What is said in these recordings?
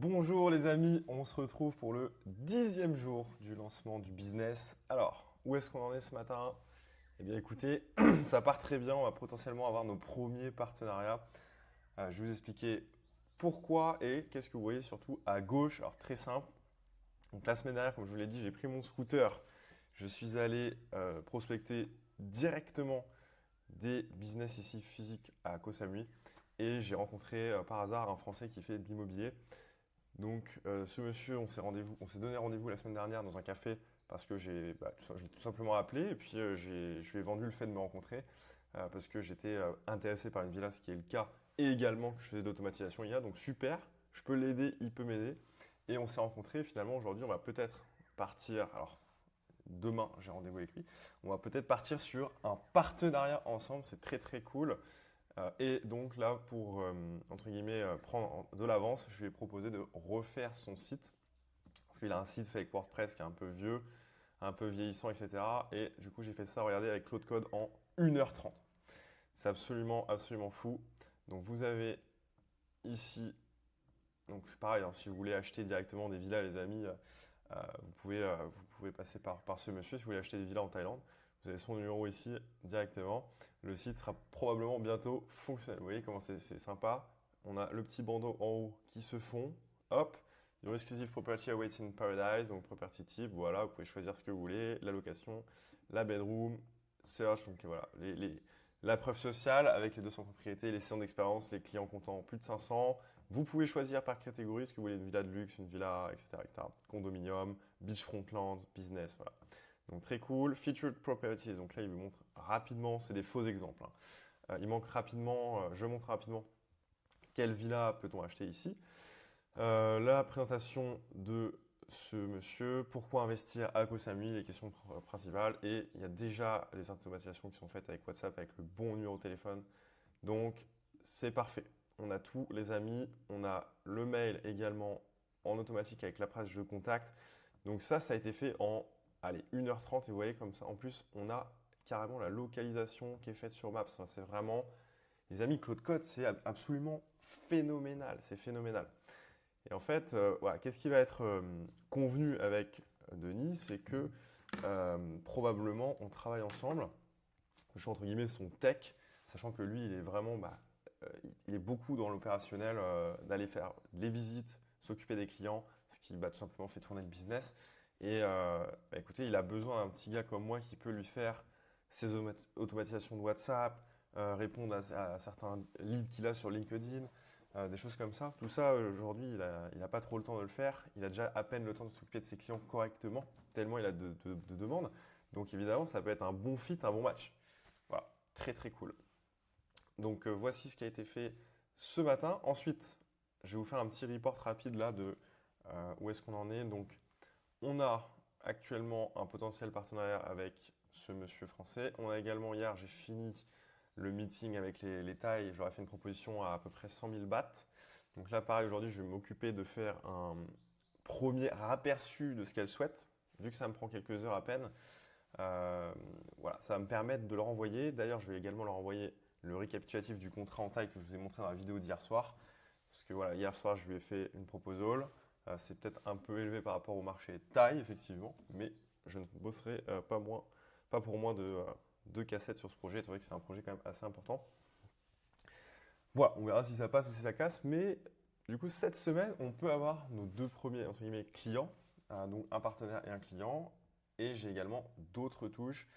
Bonjour les amis, on se retrouve pour le 10e jour du lancement du business. Alors, où est-ce qu'on en est ce matin? Eh bien écoutez, ça part très bien, on va potentiellement avoir nos premiers partenariats. Je vais vous expliquer pourquoi et qu'est-ce que vous voyez surtout à gauche. Alors très simple, donc la semaine dernière, comme je vous l'ai dit, j'ai pris mon scooter, je suis allé prospecter directement des business ici physiques à Koh Samui et j'ai rencontré par hasard un Français qui fait de l'immobilier. Donc, ce monsieur, on s'est donné rendez-vous la semaine dernière dans un café parce que je l'ai tout simplement appelé et puis je lui ai vendu le fait de me rencontrer parce que j'étais intéressé par une villa, ce qui est le cas, et également que je faisais de l'automatisation IA. Donc, super, je peux l'aider, il peut m'aider. Et on s'est rencontrés. Finalement, aujourd'hui, on va peut-être partir. Alors, demain, j'ai rendez-vous avec lui. On va peut-être partir sur un partenariat ensemble. C'est très, très cool. Et donc là, pour, entre guillemets, prendre de l'avance, je lui ai proposé de refaire son site. Parce qu'il a un site fait avec WordPress qui est un peu vieux, un peu vieillissant, etc. Et du coup, j'ai fait ça, regardez, avec Claude Code en 1h30. C'est absolument, absolument fou. Donc vous avez ici, donc pareil, hein, si vous voulez acheter directement des villas, les amis, vous pouvez passer par ce monsieur si vous voulez acheter des villas en Thaïlande. Vous avez son numéro ici directement. Le site sera probablement bientôt fonctionnel. Vous voyez comment c'est sympa. On a le petit bandeau en haut qui se fond. Hop. Your exclusive property awaits in paradise. Donc property type. Voilà, vous pouvez choisir ce que vous voulez. La location, la bedroom, search. Donc voilà, la preuve sociale avec les 200 propriétés, les séances d'expérience, les clients comptant plus de 500. Vous pouvez choisir par catégorie ce que vous voulez, une villa de luxe, une villa, etc., etc. Condominium, beachfront land, business, voilà. Donc très cool. Featured properties, donc là il vous montre rapidement, c'est des faux exemples, hein. Je montre rapidement quelle villa peut-on acheter ici. La présentation de ce monsieur, pourquoi investir à Koh Samui, les questions principales, et il y a déjà les automatisations qui sont faites avec WhatsApp, avec le bon numéro de téléphone. Donc c'est parfait. On a tout, les amis. On a le mail également en automatique avec la page de contact. Donc ça a été fait en, allez, 1h30. Et vous voyez comme ça, en plus, on a carrément la localisation qui est faite sur Maps. Enfin, c'est vraiment, les amis, Claude Code, c'est absolument phénoménal. C'est phénoménal. Et en fait, voilà, qu'est-ce qui va être convenu avec Denis, c'est que probablement on travaille ensemble. Je suis entre guillemets son tech, sachant que lui, il est vraiment, il est beaucoup dans l'opérationnel, d'aller faire les visites, s'occuper des clients, ce qui tout simplement fait tourner le business. Et écoutez, il a besoin d'un petit gars comme moi qui peut lui faire ses automatisations de WhatsApp, répondre à certains leads qu'il a sur LinkedIn, des choses comme ça. Tout ça, aujourd'hui, il n'a pas trop le temps de le faire. Il a déjà à peine le temps de s'occuper de ses clients correctement, tellement il a de demandes. Donc évidemment, ça peut être un bon fit, un bon match. Voilà, très très cool. Donc voici ce qui a été fait ce matin. Ensuite, je vais vous faire un petit report rapide là de où est-ce qu'on en est. Donc on a actuellement un potentiel partenariat avec ce monsieur français. On a également hier, j'ai fini le meeting avec les Thaïs. Je leur ai fait une proposition à peu près 100 000 bahts. Donc là, pareil, aujourd'hui, je vais m'occuper de faire un premier aperçu de ce qu'elles souhaitent. Vu que ça me prend quelques heures à peine, voilà, ça va me permettre de leur envoyer. D'ailleurs, je vais également leur envoyer le récapitulatif du contrat en taille que je vous ai montré dans la vidéo d'hier soir. Parce que voilà, hier soir, je lui ai fait une proposal. C'est peut-être un peu élevé par rapport au marché taille, effectivement, mais je ne bosserai pas pour moins de cassettes sur ce projet, étant donné que c'est un projet quand même assez important. Voilà, on verra si ça passe ou si ça casse, mais du coup, cette semaine, on peut avoir nos deux premiers, entre guillemets, clients, donc un partenaire et un client, et j'ai également d'autres touches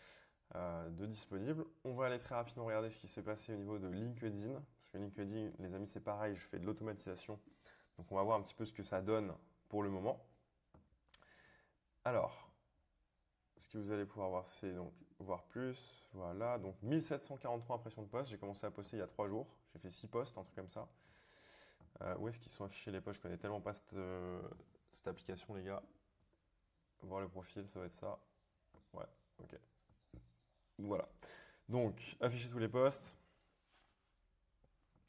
de disponibles. On va aller très rapidement regarder ce qui s'est passé au niveau de LinkedIn, parce que LinkedIn, les amis, c'est pareil, je fais de l'automatisation, donc on va voir un petit peu ce que ça donne pour le moment. Alors, ce que vous allez pouvoir voir, c'est donc voir plus. Voilà, donc 1743 impressions de posts. J'ai commencé à poster il y a 3 jours. J'ai fait 6 posts, un truc comme ça. Où est-ce qu'ils sont affichés les posts? Je connais tellement pas cette application, les gars. Voir le profil, ça va être ça. Ouais, ok. Voilà. Donc, afficher tous les posts.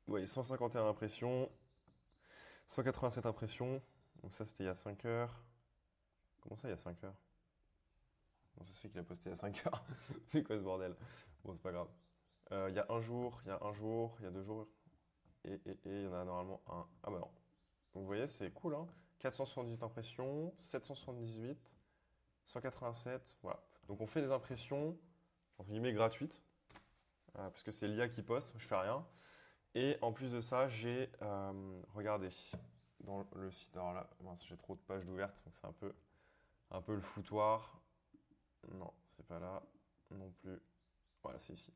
Vous voyez, 151 impressions, 187 impressions. Donc ça, c'était il y a 5 heures. Comment ça, il y a 5 heures? Bon, ça se fait qu'il a posté il y a 5 heures. C'est quoi ce bordel? Bon, c'est pas grave. Il y a un jour, il y a 2 jours, et il y en a normalement un. Ah bah non. Donc vous vous voyez, c'est cool, hein. 478 impressions, 778, 187, voilà. Donc on fait des impressions, entre guillemets, gratuites, parce que c'est l'IA qui poste, je fais rien. Et en plus de ça, j'ai, regardez, dans le site, alors là, mince, j'ai trop de pages d'ouvertes, donc c'est un peu le foutoir. Non, c'est pas là non plus. Voilà, c'est ici.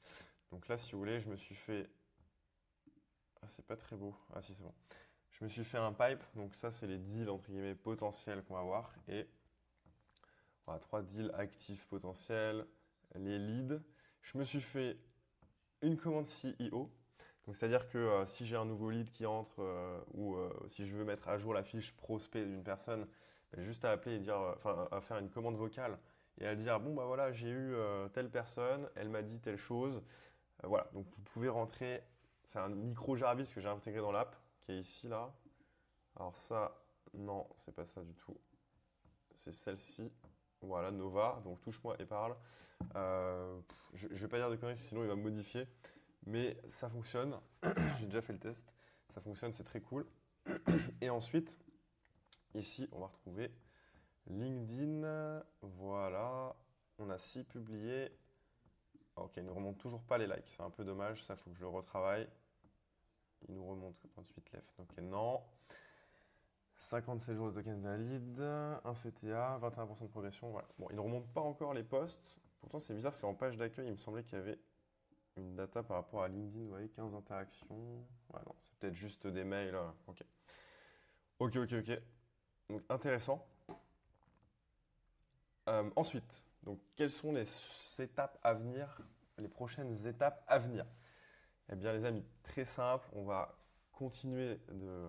Donc là, si vous voulez, je me suis fait. Ah, c'est pas très beau. Ah, si, c'est bon. Je me suis fait un pipe. Donc ça, c'est les deals entre guillemets potentiels qu'on va avoir. Et voilà, 3 deals actifs potentiels, les leads. Je me suis fait une commande CEO. Donc c'est-à-dire que si j'ai un nouveau lead qui entre ou si je veux mettre à jour la fiche prospect d'une personne, ben, juste à appeler et dire, enfin à faire une commande vocale et à dire bon bah voilà j'ai eu telle personne, elle m'a dit telle chose. Voilà, donc vous pouvez rentrer, c'est un micro Jarvis que j'ai intégré dans l'app qui est ici là. Alors ça, non, c'est pas ça du tout. C'est celle-ci. Voilà, Nova, donc touche-moi et parle. Je vais pas dire de conneries, sinon il va me modifier. Mais ça fonctionne. J'ai déjà fait le test. Ça fonctionne, c'est très cool. Et ensuite, ici, on va retrouver LinkedIn. Voilà. On a 6 publiés. Ok, il ne nous remonte toujours pas les likes. C'est un peu dommage. Ça, il faut que je le retravaille. Il nous remonte 28 left. Ok, non. 57 jours de token valide. 1 CTA, 21% de progression. Voilà. Bon, il ne remonte pas encore les posts. Pourtant, c'est bizarre parce qu'en page d'accueil, il me semblait qu'il y avait une data par rapport à LinkedIn, vous voyez, 15 interactions. Ouais, non, c'est peut-être juste des mails. Ok. Ok. Donc, intéressant. Ensuite, donc, quelles sont les étapes à venir, les prochaines étapes à venir? Eh bien, les amis, très simple. On va continuer de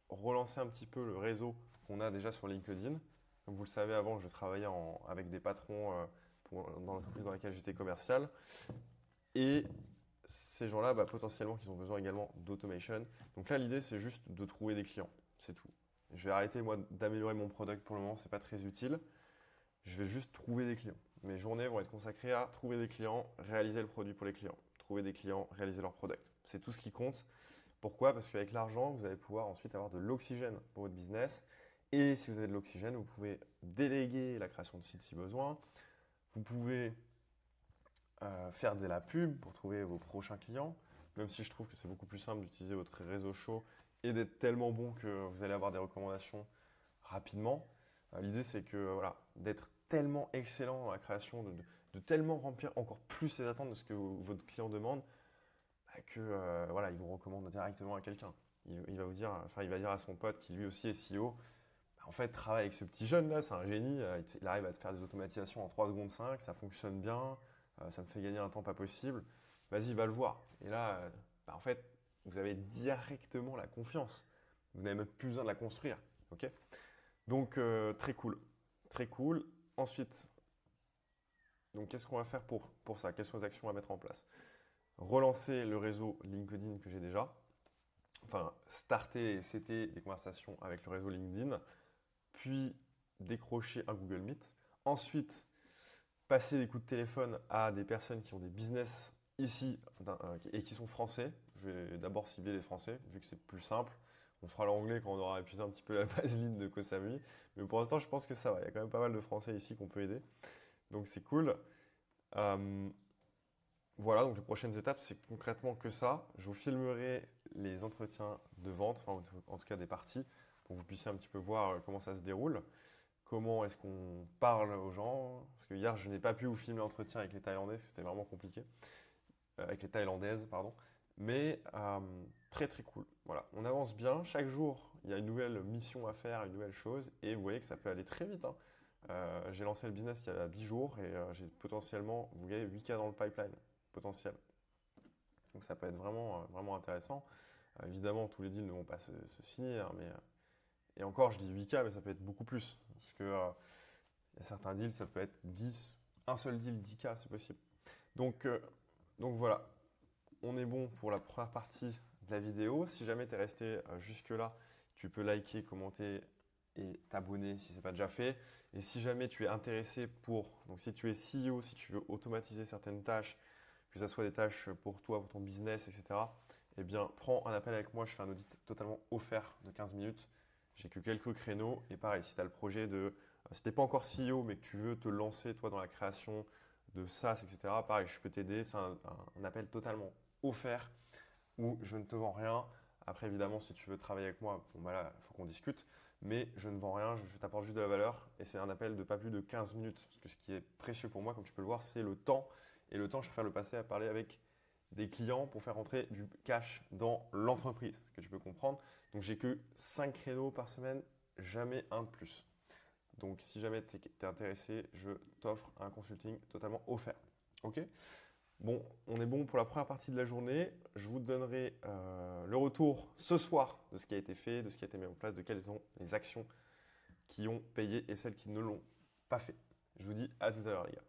relancer un petit peu le réseau qu'on a déjà sur LinkedIn. Comme vous le savez, avant, je travaillais avec des patrons dans l'entreprise dans laquelle j'étais commercial. Et ces gens-là, bah, potentiellement, qu'ils ont besoin également d'automation. Donc là, l'idée, c'est juste de trouver des clients. C'est tout. Je vais arrêter, moi, d'améliorer mon product pour le moment. C'est pas très utile. Je vais juste trouver des clients. Mes journées vont être consacrées à trouver des clients, réaliser le produit pour les clients. Trouver des clients, réaliser leur product. C'est tout ce qui compte. Pourquoi? Parce qu'avec l'argent, vous allez pouvoir ensuite avoir de l'oxygène pour votre business. Et si vous avez de l'oxygène, vous pouvez déléguer la création de sites si besoin. Vous pouvez faire de la pub pour trouver vos prochains clients, même si je trouve que c'est beaucoup plus simple d'utiliser votre réseau chaud et d'être tellement bon que vous allez avoir des recommandations rapidement. L'idée, c'est que voilà, d'être tellement excellent dans la création, de tellement remplir encore plus ses attentes de ce que votre client demande, bah, que voilà, il vous recommande directement à quelqu'un. Il va vous dire, enfin, il va dire à son pote qui lui aussi est CEO, bah, en fait, travaille avec ce petit jeune là, c'est un génie, il arrive à te faire des automatisations en 3 secondes 5, ça fonctionne bien, ça me fait gagner un temps pas possible. Vas-y, va le voir. Et là, bah, en fait, vous avez directement la confiance. Vous n'avez même plus besoin de la construire. Ok? Donc, très cool. Très cool. Ensuite, donc, qu'est-ce qu'on va faire pour ça? Quelles sont les actions à mettre en place? Relancer le réseau LinkedIn que j'ai déjà. Enfin, starter et setter des conversations avec le réseau LinkedIn. Puis, décrocher un Google Meet. Ensuite, passer des coups de téléphone à des personnes qui ont des business ici et qui sont français. Je vais d'abord cibler les Français, vu que c'est plus simple. On fera l'anglais quand on aura épuisé un petit peu la vaseline de Koh Samui. Mais pour l'instant, je pense que ça va. Il y a quand même pas mal de Français ici qu'on peut aider. Donc c'est cool. Euh, voilà, donc les prochaines étapes, c'est concrètement que ça. Je vous filmerai les entretiens de vente, enfin, en tout cas des parties, pour que vous puissiez un petit peu voir comment ça se déroule. Comment est-ce qu'on parle aux gens? Parce que hier, je n'ai pas pu vous filmer l'entretien avec les Thaïlandais, parce que c'était vraiment compliqué. Avec les Thaïlandaises, pardon. Mais très très cool. Voilà, on avance bien. Chaque jour, il y a une nouvelle mission à faire, une nouvelle chose. Et vous voyez que ça peut aller très vite, hein. J'ai lancé le business il y a 10 jours et j'ai potentiellement, vous voyez, 8K dans le pipeline potentiel. Donc ça peut être vraiment, vraiment intéressant. Évidemment, tous les deals ne vont pas se signer, hein, mais et encore, je dis 8K, mais ça peut être beaucoup plus. Parce que il y a certains deals, ça peut être 10, un seul deal 10K, c'est possible. Donc, donc voilà, on est bon pour la première partie de la vidéo. Si jamais tu es resté jusque-là, tu peux liker, commenter et t'abonner si ce n'est pas déjà fait. Et si jamais tu es intéressé donc si tu es CEO, si tu veux automatiser certaines tâches, que ce soit des tâches pour toi, pour ton business, etc., eh bien, prends un appel avec moi. Je fais un audit totalement offert de 15 minutes. J'ai que quelques créneaux. Et pareil, si tu as le projet de. Si tu n'es pas encore CEO, mais que tu veux te lancer, toi, dans la création de SaaS, etc., pareil, je peux t'aider. C'est un appel totalement offert où je ne te vends rien. Après, évidemment, si tu veux travailler avec moi, bon, bah là, il faut qu'on discute. Mais je ne vends rien, je t'apporte juste de la valeur. Et c'est un appel de pas plus de 15 minutes. Parce que ce qui est précieux pour moi, comme tu peux le voir, c'est le temps. Et le temps, je préfère le passer à parler avec des clients pour faire rentrer du cash dans l'entreprise, ce que tu peux comprendre. Donc, j'ai que 5 créneaux par semaine, jamais un de plus. Donc, si jamais tu es intéressé, je t'offre un consulting totalement offert. OK? Bon, on est bon pour la première partie de la journée. Je vous donnerai le retour ce soir de ce qui a été fait, de ce qui a été mis en place, de quelles sont les actions qui ont payé et celles qui ne l'ont pas fait. Je vous dis à tout à l'heure, les gars.